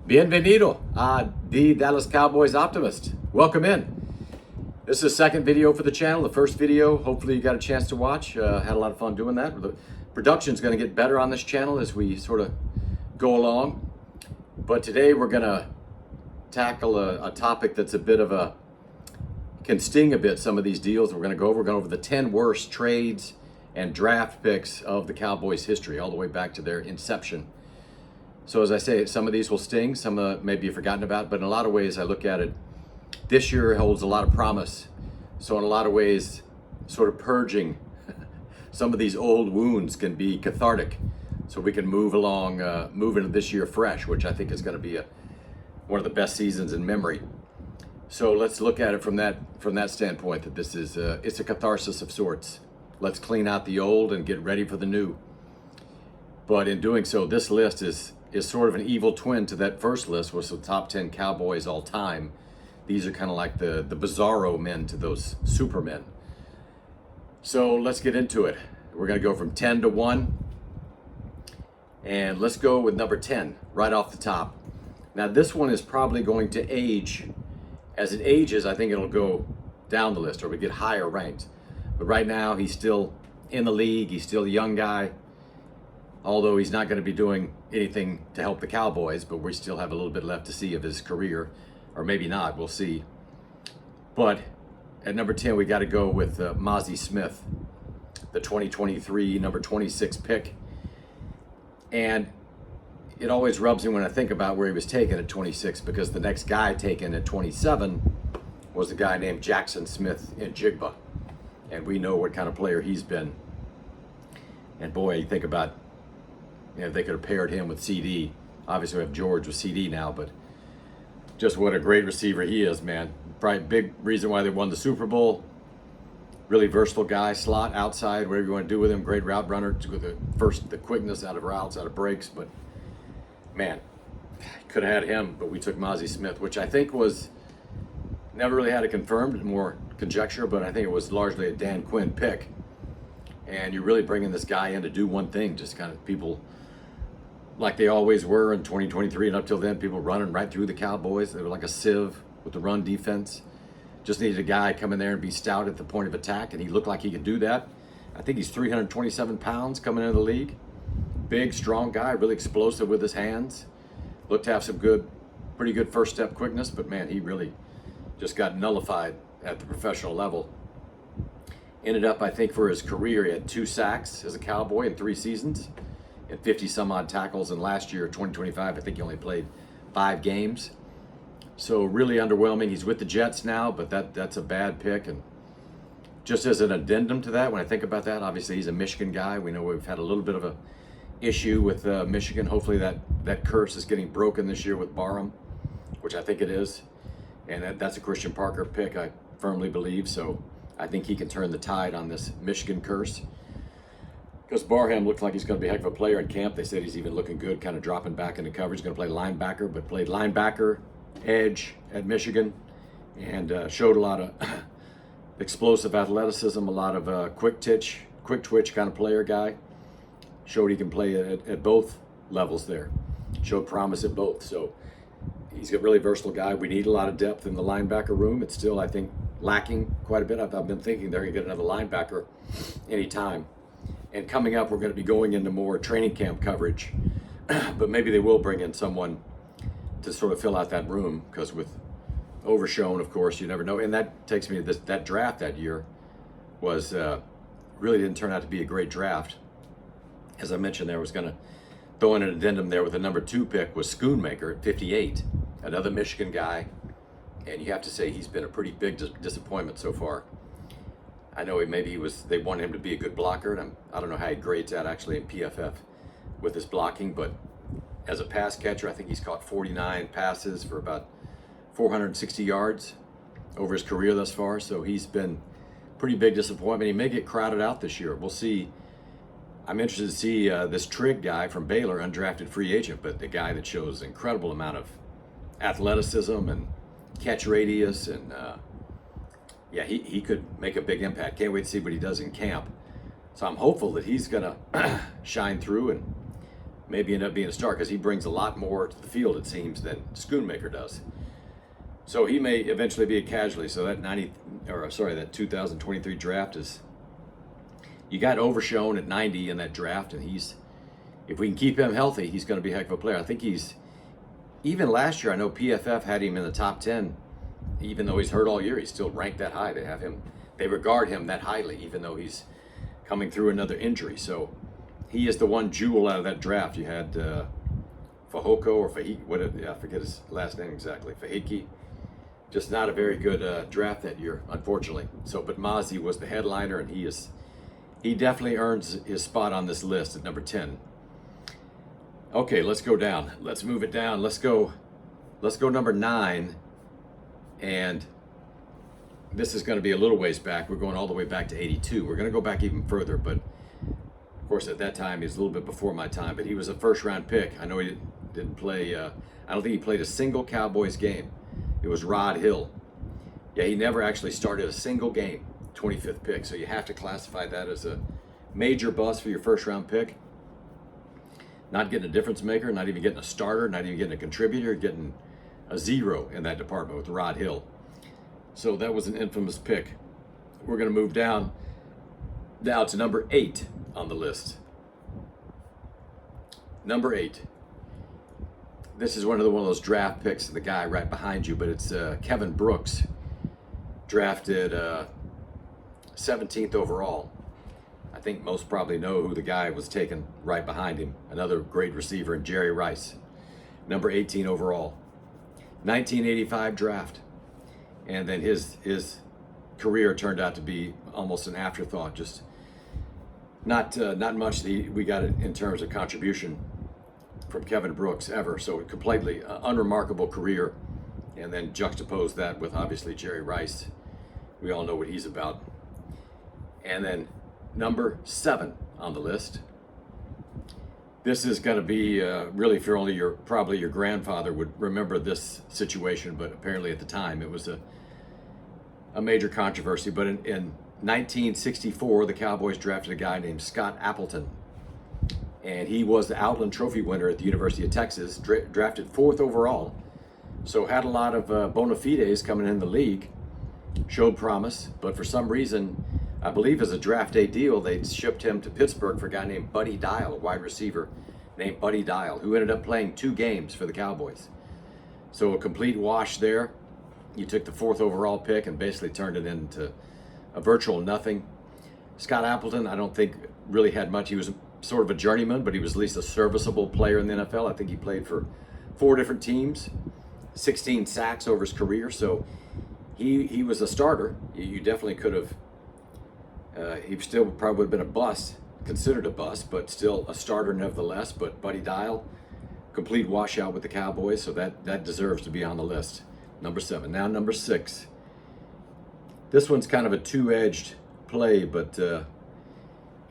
Bienvenido a the Dallas Cowboys Optimist. Welcome in. This is the second video for the channel. The first video, hopefully you got a chance to watch. Had a lot of fun doing that. The production's going to get better on this channel as we sort of go along. But today we're going to tackle a topic that's a bit of a, can sting a bit, some of these deals we're going to go over the 10 worst trades and draft picks of the Cowboys history, all the way back to their inception. So as I say, some of these will sting, some maybe you've forgotten about, but in a lot of ways I look at it, this year holds a lot of promise. So in a lot of ways, sort of purging some of these old wounds can be cathartic. So we can move along, move into this year fresh, which I think is going to be one of the best seasons in memory. So let's look at it from that standpoint, that this is it's a catharsis of sorts. Let's clean out the old and get ready for the new. But in doing so, this list is sort of an evil twin to that first list, was the top 10 Cowboys all time. These are kind of like the bizarro men to those supermen. So let's get into it. We're going to go from 10 to 1. And let's go with number 10, right off the top. Now this one is probably going to age. As it ages, I think it'll go down the list, or we get higher ranked. But right now, he's still in the league. He's still a young guy. Although he's not going to be doing anything to help the Cowboys, but we still have a little bit left to see of his career, or maybe not, we'll see. But at number 10, we got to go with Mazi Smith, the 2023 number 26 pick. And it always rubs me when I think about where he was taken at 26, because the next guy taken at 27 was a guy named Jackson Smith in Jigba. And we know what kind of player he's been. And boy, you think about, they could have paired him with CD. Obviously, we have George with CD now, but just what a great receiver he is, man. Probably big reason why they won the Super Bowl. Really versatile guy, slot, outside, whatever you want to do with him. Great route runner, the quickness out of routes, out of breaks. But man, could have had him, but we took Mazi Smith, which I think was, never really had it confirmed, more conjecture, but I think it was largely a Dan Quinn pick. And you're really bringing this guy in to do one thing, just kind of people, like they always were in 2023 and up till then, people running right through the Cowboys. They were like a sieve with the run defense. Just needed a guy come in there and be stout at the point of attack, and he looked like he could do that. I think he's 327 pounds coming into the league. Big, strong guy, really explosive with his hands. Looked to have some pretty good first step quickness, but man, he really just got nullified at the professional level. Ended up, I think, for his career, he had 2 sacks as a Cowboy in 3 seasons and 50 some odd tackles. And last year, 2025, I think he only played 5 games. So really underwhelming. He's with the Jets now, but that's a bad pick. And just as an addendum to that, when I think about that, obviously he's a Michigan guy. We know we've had a little bit of a issue with Michigan. Hopefully that curse is getting broken this year with Barham, which I think it is. And that's a Christian Parker pick, I firmly believe. So I think he can turn the tide on this Michigan curse. Because Barham looked like he's going to be a heck of a player in camp. They said he's even looking good, kind of dropping back into coverage. He's going to play linebacker, but played linebacker, edge at Michigan, and showed a lot of explosive athleticism, a lot of quick twitch kind of player guy. Showed he can play at both levels there. Showed promise at both. So he's a really versatile guy. We need a lot of depth in the linebacker room. It's still, I think, lacking quite a bit. I've been thinking they're going to get another linebacker anytime. And coming up, we're going to be going into more training camp coverage. But maybe they will bring in someone to sort of fill out that room, because with Overshown, of course, you never know. And that takes me to that draft that year was really didn't turn out to be a great draft. As I mentioned, there was going to throw in an addendum there with the number 2 pick was Schoonmaker at 58, another Michigan guy. And you have to say he's been a pretty big disappointment so far. I know they want him to be a good blocker, and I don't know how he grades that actually in PFF with his blocking, but as a pass catcher, I think he's caught 49 passes for about 460 yards over his career thus far. So he's been pretty big disappointment. He may get crowded out this year. We'll see. I'm interested to see this Trigg guy from Baylor, undrafted free agent, but the guy that shows incredible amount of athleticism and catch radius, and he could make a big impact. Can't wait to see what he does in camp. So I'm hopeful that he's gonna shine through and maybe end up being a star because he brings a lot more to the field, it seems, than Schoonmaker does. So he may eventually be a casualty. So that 2023 draft is, you got overshown at 90 in that draft, and if we can keep him healthy, he's going to be a heck of a player. I think even last year, I know PFF had him in the top 10, even though he's hurt all year, he's still ranked that high. They regard him that highly, even though he's coming through another injury. So he is the one jewel out of that draft. You had Fahoko or Fahiki, I forget his last name exactly, Fahiki. Just not a very good draft that year, unfortunately. But Mazi was the headliner, and he definitely earns his spot on this list at number 10. Okay, let's go down. Let's move it down. Let's go number 9. And this is going to be a little ways back. We're going all the way back to 82. We're going to go back even further, but of course at that time he's a little bit before my time, but he was a first-round pick. I know he didn't play, I don't think he played a single Cowboys game. It was Rod Hill. Yeah, he never actually started a single game, 25th pick. So you have to classify that as a major bust for your first-round pick. Not getting a difference maker, not even getting a starter, not even getting a contributor, getting a 0 in that department with Rod Hill. So that was an infamous pick. We're going to move down now to number 8 on the list. Number 8. This is one of those draft picks of the guy right behind you, but it's Kevin Brooks, drafted 17th overall. I think most probably know who the guy was taken right behind him. Another great receiver, Jerry Rice, number 18 overall. 1985 draft. And then his career turned out to be almost an afterthought. Just not much we got in terms of contribution from Kevin Brooks ever. So completely unremarkable career. And then juxtapose that with obviously Jerry Rice. We all know what he's about. And then number 7 on the list. This is going to be really for only probably your grandfather would remember this situation, but apparently at the time it was a major controversy. But in 1964, the Cowboys drafted a guy named Scott Appleton, and he was the Outland Trophy winner at the University of Texas, drafted 4th overall. So had a lot of bona fides coming in the league, showed promise, but for some reason, I believe as a draft day deal, they shipped him to Pittsburgh for a guy named Buddy Dial, a wide receiver named Buddy Dial, who ended up playing 2 games for the Cowboys. So a complete wash there. You took the 4th overall pick and basically turned it into a virtual nothing. Scott Appleton, I don't think really had much. He was sort of a journeyman, but he was at least a serviceable player in the NFL. I think he played for 4 different teams, 16 sacks over his career. So he was a starter. You definitely could have. He still probably would have been a bust, considered a bust, but still a starter nevertheless. But Buddy Dial, complete washout with the Cowboys, so that deserves to be on the list. Number 7. Now number 6. This one's kind of a two-edged play, but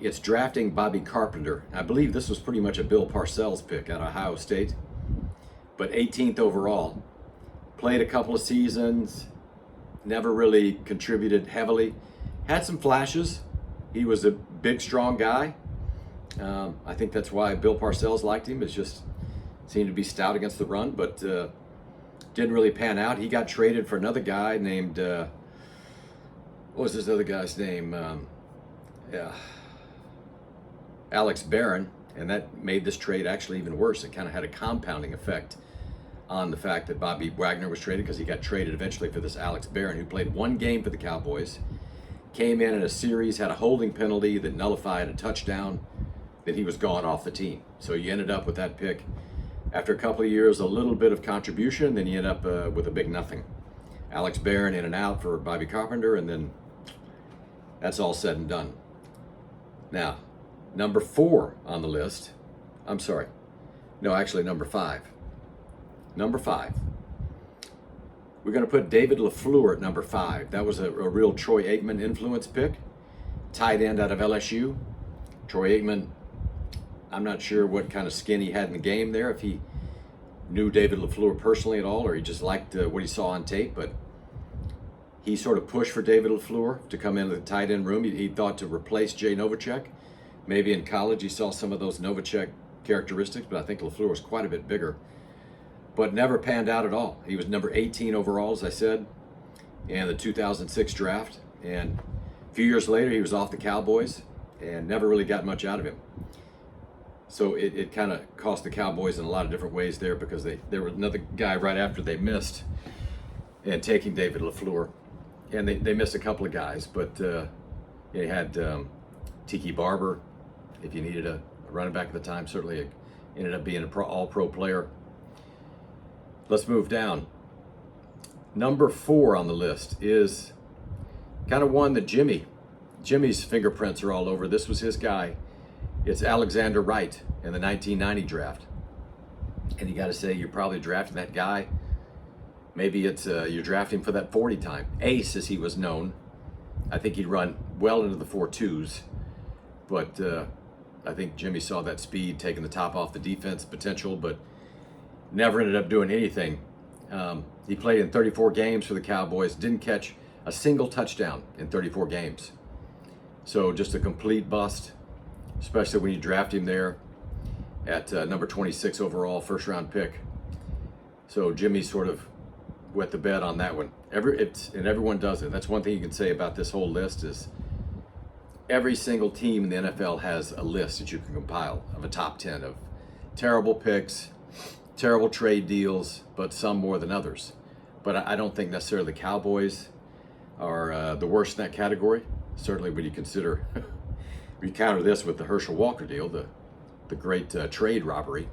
it's drafting Bobby Carpenter. I believe this was pretty much a Bill Parcells pick out of Ohio State, but 18th overall. Played a couple of seasons, never really contributed heavily. Had some flashes. He was a big, strong guy. I think that's why Bill Parcells liked him. It's just seemed to be stout against the run, but didn't really pan out. He got traded for another guy named, what was this other guy's name? Alex Barron, and that made this trade actually even worse. It kind of had a compounding effect on the fact that Bobby Wagner was traded, because he got traded eventually for this Alex Barron, who played 1 game for the Cowboys. Came in a series, had a holding penalty that nullified a touchdown, then he was gone off the team. So you ended up with that pick. After a couple of years, a little bit of contribution, then you end up with a big nothing. Alex Barron in and out for Bobby Carpenter, and then that's all said and done. Now, number 4 on the list, I'm sorry, no, actually number 5. Number 5. We're going to put David LaFleur at number 5. That was a real Troy Aikman influence pick. Tight end out of LSU. Troy Aikman, I'm not sure what kind of skin he had in the game there, if he knew David LaFleur personally at all, or he just liked what he saw on tape, but he sort of pushed for David LaFleur to come into the tight end room. He thought to replace Jay Novacek. Maybe in college he saw some of those Novacek characteristics, but I think LaFleur was quite a bit bigger, but never panned out at all. He was number 18 overall, as I said, in the 2006 draft. And a few years later, he was off the Cowboys and never really got much out of him. So it kind of cost the Cowboys in a lot of different ways there, because there was another guy right after they missed and taking David LaFleur. And they missed a couple of guys, but they had Tiki Barber, if you needed a running back at the time. Certainly it ended up being an all-pro player. Let's move down. Number 4 on the list is kind of one that Jimmy's fingerprints are all over. This was his guy. It's Alexander Wright in the 1990 draft. And you got to say, you're probably drafting that guy. Maybe it's you're drafting for that 40 time. Ace, as he was known. I think he'd run well into the 4.2s. But I think Jimmy saw that speed, taking the top off the defense potential, but never ended up doing anything. He played in 34 games for the Cowboys, didn't catch a single touchdown in 34 games. So just a complete bust, especially when you draft him there at number 26 overall, first round pick. So Jimmy sort of wet the bed on that one. And everyone does it. That's one thing you can say about this whole list is every single team in the NFL has a list that you can compile of a top 10 of terrible picks, terrible trade deals, but some more than others. But I don't think necessarily the Cowboys are the worst in that category. Certainly when you consider, we counter this with the Herschel Walker deal, the great trade robbery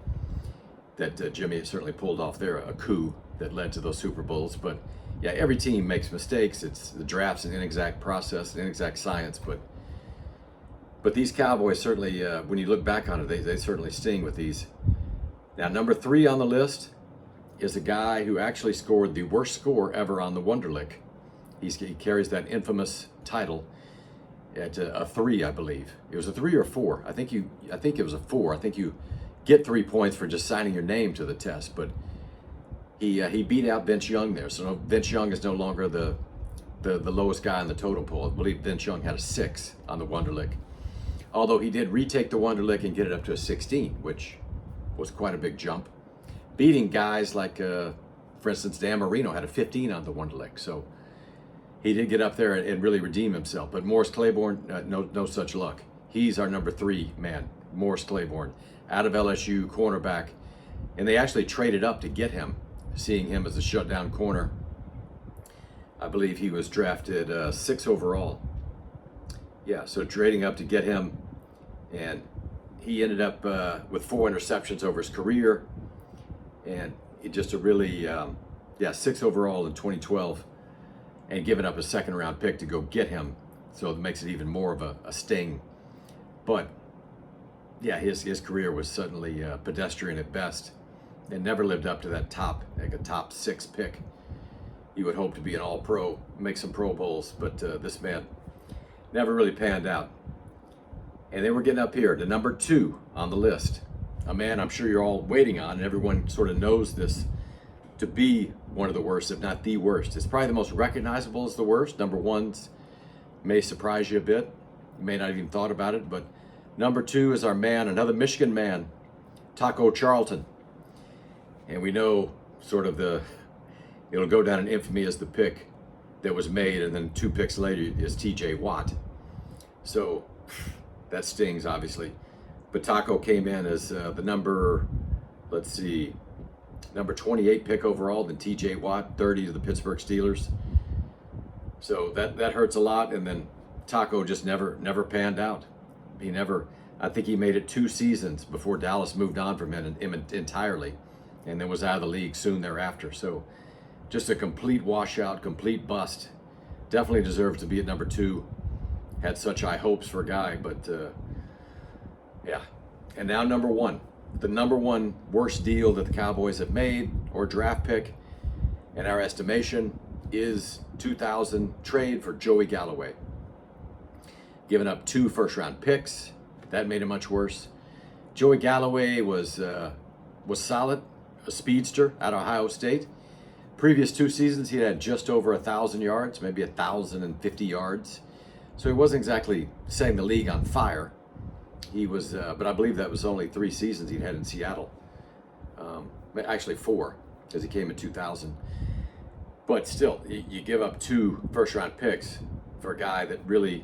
that Jimmy certainly pulled off there, a coup that led to those Super Bowls. But yeah, every team makes mistakes. It's the draft's an inexact process, an inexact science, but these Cowboys certainly, when you look back on it, they certainly sting with these. Now, number 3 on the list is a guy who actually scored the worst score ever on the Wonderlic. He carries that infamous title at a 3, I believe. It was a 3 or 4. I think it was a 4. I think you get 3 points for just signing your name to the test. But he beat out Vince Young there. So Vince Young is no longer the lowest guy on the totem pole. I believe Vince Young had a 6 on the Wonderlic. Although he did retake the Wonderlic and get it up to a 16, which was quite a big jump. Beating guys like, for instance, Dan Marino had a 15 on the Wonderlic. So he did get up there and really redeem himself. But Morris Claiborne, no such luck. He's our number 3 man, Morris Claiborne, out of LSU, cornerback. And they actually traded up to get him, seeing him as a shutdown corner. I believe he was drafted 6 overall. Yeah, so trading up to get him, and he ended up with 4 interceptions over his career, and just a really, 6 overall in 2012, and giving up a 2nd round pick to go get him, so it makes it even more of a sting. But yeah, his career was certainly pedestrian at best, and never lived up to that a top 6 pick. You would hope to be an all-pro, make some Pro Bowls, but this man never really panned out. And then we're getting up here to number 2 on the list. A man I'm sure you're all waiting on, and everyone sort of knows this to be one of the worst, if not the worst. It's probably the most recognizable as the worst. Number 1's may surprise you a bit. You may not even thought about it, but number 2 is our man, another Michigan man, Taco Charlton. And we know sort of it'll go down in infamy as the pick that was made, and then 2 picks later is TJ Watt. So that stings, obviously. But Taco came in as the number 28 pick overall, then TJ Watt, 30 to the Pittsburgh Steelers. So that hurts a lot, and then Taco just never panned out. I think he made it 2 seasons before Dallas moved on from him entirely, and then was out of the league soon thereafter. So just a complete washout, complete bust. Definitely deserves to be at number 2. Had such high hopes for a guy, but yeah. And now number 1. The number 1 worst deal that the Cowboys have made, or draft pick, in our estimation, is 2000 trade for Joey Galloway. Giving up 2 first-round picks. That made it much worse. Joey Galloway was solid, a speedster out of Ohio State. Previous 2 seasons, he had just over 1,000 yards, maybe 1,050 yards. So he wasn't exactly setting the league on fire. He was, but I believe that was only 3 seasons he had in Seattle. Actually 4, because he came in 2000. But still, you give up 2 first-round picks for a guy that really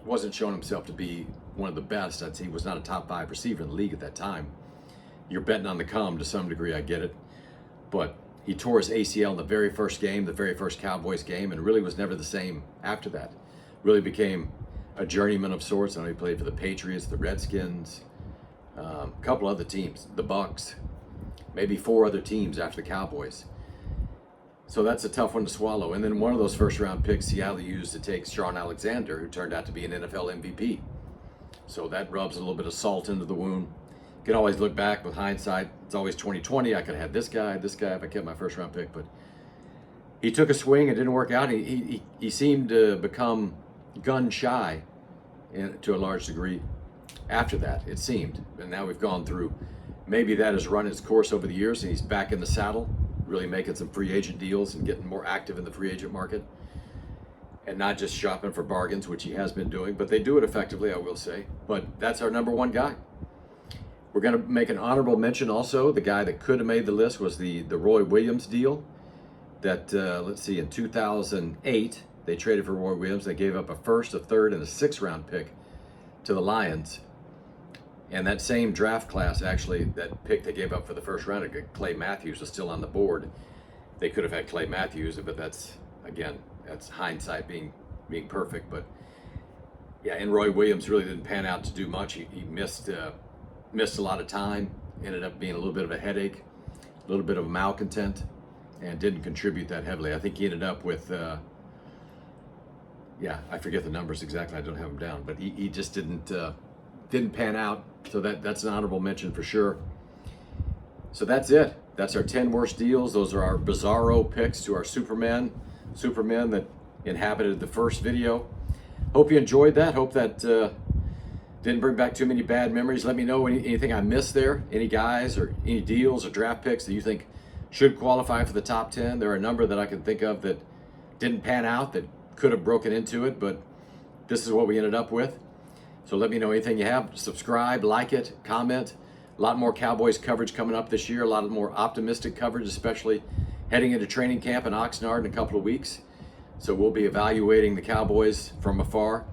wasn't showing himself to be one of the best. I'd say he was not a top 5 receiver in the league at that time. You're betting on the come to some degree, I get it. But he tore his ACL in the very first game, the very first Cowboys game, and really was never the same after that. Really became a journeyman of sorts. I know he played for the Patriots, the Redskins, a couple other teams, the Bucks, maybe 4 other teams after the Cowboys. So that's a tough one to swallow. And then one of those first-round picks Seattle used to take Shaun Alexander, who turned out to be an NFL MVP. So that rubs a little bit of salt into the wound. You can always look back with hindsight. It's always 2020. I could have had this guy if I kept my first-round pick. But he took a swing. It didn't work out. He seemed to become gun-shy to a large degree after that, it seemed. And now we've gone through, maybe that has run its course over the years, and he's back in the saddle, really making some free agent deals and getting more active in the free agent market and not just shopping for bargains, which he has been doing, but they do it effectively, I will say. But that's our number 1 guy. We're going to make an honorable mention also. The guy that could have made the list was the Roy Williams deal that, let's see, in 2008, they traded for Roy Williams. They gave up a 1st, a 3rd, and a 6th-round pick to the Lions. And that same draft class, actually, that pick they gave up for the 1st round, Clay Matthews, was still on the board. They could have had Clay Matthews, but that's, again, that's hindsight being perfect. But yeah, and Roy Williams really didn't pan out to do much. He missed a lot of time, ended up being a little bit of a headache, a little bit of a malcontent, and didn't contribute that heavily. I think he ended up with, I forget the numbers exactly. I don't have them down, but he just didn't pan out. So that's an honorable mention for sure. So that's it. That's our 10 worst deals. Those are our bizarro picks to our Supermen that inhabited the first video. Hope you enjoyed that. Hope that didn't bring back too many bad memories. Let me know anything I missed there, any guys or any deals or draft picks that you think should qualify for the top 10. There are a number that I can think of that didn't pan out, that could have broken into it, but this is what we ended up with. So let me know anything you have. Subscribe, like it, comment. A lot more Cowboys coverage coming up this year. A lot more optimistic coverage, especially heading into training camp in Oxnard in a couple of weeks. So we'll be evaluating the Cowboys from afar.